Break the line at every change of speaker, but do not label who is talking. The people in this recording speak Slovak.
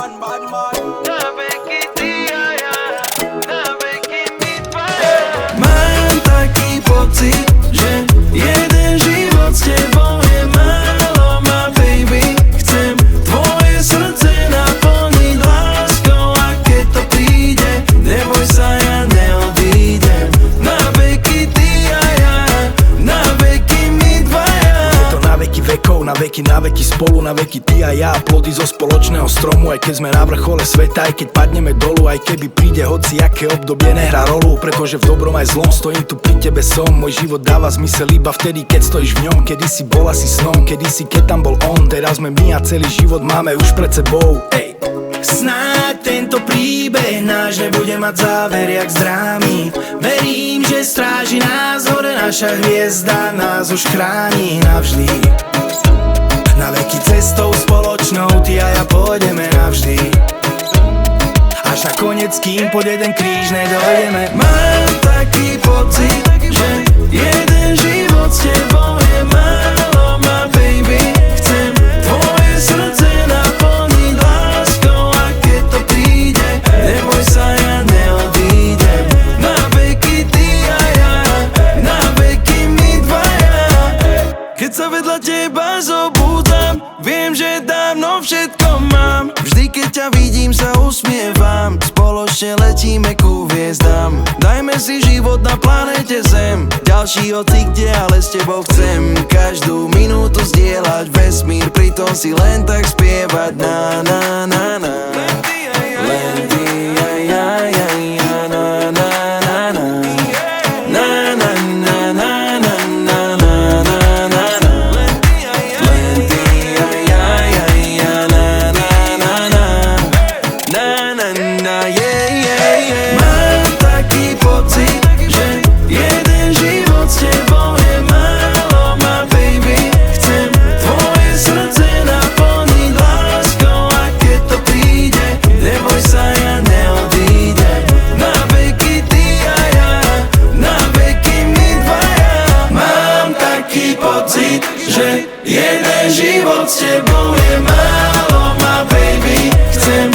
Na veky ty a ja, na veky my dvaja.
Mám taký pocit, že jeden život s tebou je málo, my baby. Chcem tvoje srdce naplniť láskou a keď to príde, neboj sa, ja neodídem. Na veky ty a ja, na veky my dvaja.
Je to na veky vekov, na veky spolu, na veky ty a ja. Plody zo spoločného stromu, aj keď sme na vrchole sveta, aj keď padneme dolu, aj keby príde hoci aké obdobie, nehrá rolu, pretože v dobrom aj zlom stojím tu pri tebe som. Môj život dáva zmysel iba vtedy, keď stojíš v ňom. Kedysi bol asi snom, kedysi keď tam bol on, teraz sme my a celý život máme už pred sebou. Ej.
Snáď tento príbeh náš nebude mať záver jak z drámy. Verím, že stráži nás hore naša hviezda, nás už chráni navždy. Na veky cestou spoločnou ty a ja pôjdeme navždy. Až na koniec, kým pod jeden kríž nedojdeme. Mám taký pocit, že jeden život s tebou je málo, my baby. Chcem tvoje srdce naplniť láskou a keď to príde, neboj sa, ja neodídem. Na veky ty a ja, na veky my dvaja. Keď sa vedľa teba zobúdam, viem, že dávno všetko mám. Vždy, keď ťa vidím, sa usmievam. Spoločne letíme ku hviezdám. Dajme si život na planete Zem. Ďalší hoci kde, ale s tebou chcem každú minútu zdieľať vesmír, pritom si len tak spievať na na na na. Len ty a ja, ja, ja, na na na na. Na na na na na na na na na na. Len ty a ja, ja, ja, na na na na. Na na na, yeah, yeah, yeah. Mám taký pocit, že jeden život s tebou je málo, my baby. Chcem tvoje srdce naplniť láskou a keď to príde, neboj sa, ja neodídem. Na veky ty a ja, na veky my dvaja. Mám taký pocit, že jeden život s tebou je málo, my baby. Chcem